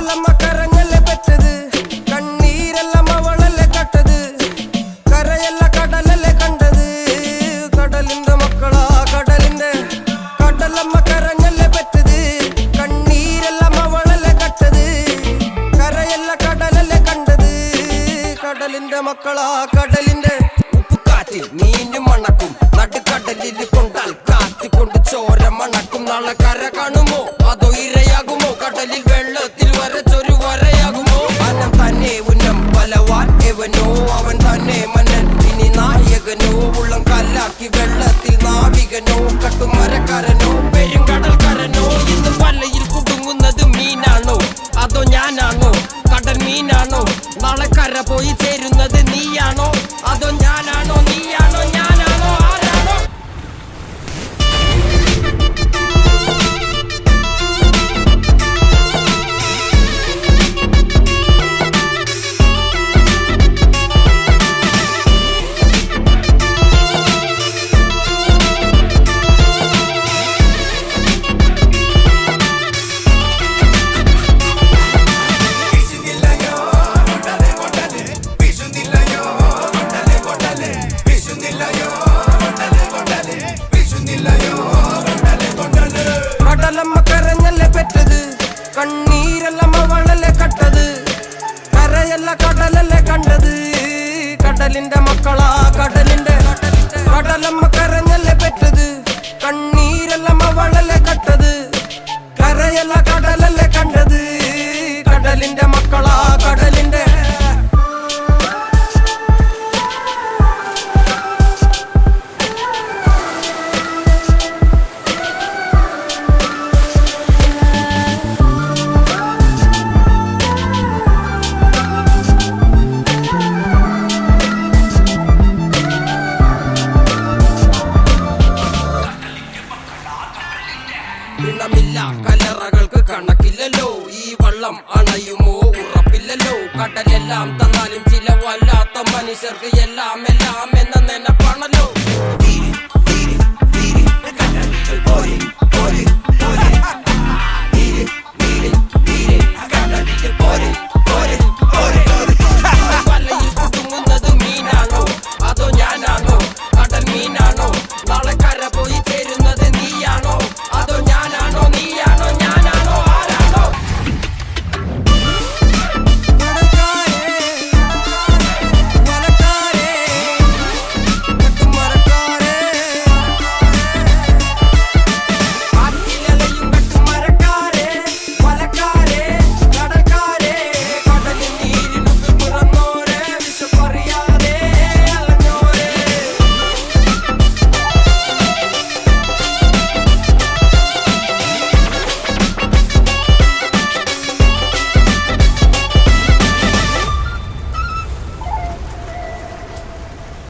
കടലമ്മ കരഞ്ഞല്ലേ പെറ്റത്, കണ്ണീരെല്ലാം അവളല്ലേ കട്ടത്, കരയല്ല കടലല്ലേ കണ്ടത്, കടലിന്റെ മക്കളാ കടലിന്റെ. കടലമ്മ കരഞ്ഞല്ലേ പെറ്റത്, കണ്ണീരെല്ലാം അവളല്ലേ കട്ടത്, കരയല്ല കടലല്ലേ കണ്ടത്, കടലിന്റെ മക്കളാ കടലിന്റെ. ഉപ്പുകാറ്റിൽ മീനും മണക്കും, നടുക്കടലിൽ കൊണ്ടാൽ കാത്തിക്കൊണ്ട് ചോര മണക്കും. നാളെ കര കാണുമോ അതോ ഇരയാകുമോ, കടലിൽ വെള്ളത്തിൽ വരച്ചൊരു വരയാകുമോ. അനം തന്നെ ഉന്നം ബലവാൻ എവനോ, അവൻ തന്നെ മന്നൻ ഇനി നായകനോ. ഉള്ളം കല്ലാക്കി വെള്ളത്തിൽ നാവികനോ, കട്ടുമരക്കാരനോ പെരുങ്കടൽക്കാരനോ. ഇന്ന് വലയിൽ കുടുങ്ങുന്നത് മീനാണോ അതോ ഞാനാണോ, കടൽ മീനാണോ. നാളെ കര പോയി ചേരുന്നത് നീയാണോ അതോ ഞാനാണോ, നീയാണോ ഞാനാണോ, ആരാണോ. കടലമ്മ കരഞ്ഞല്ലേ പെറ്റത്, കണ്ണീരെല്ലാം അവളല്ലേ കട്ടത്, കരയല്ല കടലല്ലേ കണ്ടത്, കടലിന്റെ മക്കളാ കടലിന്റെ. കടലമ്മ കരഞ്ഞല്ലേ പെറ്റത്, കണ്ണീരെല്ലാം അവളല്ലേ കട്ടത്, കരയല്ല കടലല്ലേ കണ്ടത്, കടലിന്റെ മക്കളാ കടലിന്റെ. ഗുണമില്ല കലറകൾക്ക് കണക്കില്ലല്ലോ, ഈ വള്ളം അണയുമോ ഉറപ്പില്ലല്ലോ. കടലെല്ലാം തന്നാലും ചില വല്ലാത്ത മനുഷ്യർക്ക് എല്ലാം എല്ലാം എന്ന നെനപ്പാണല്ലോ.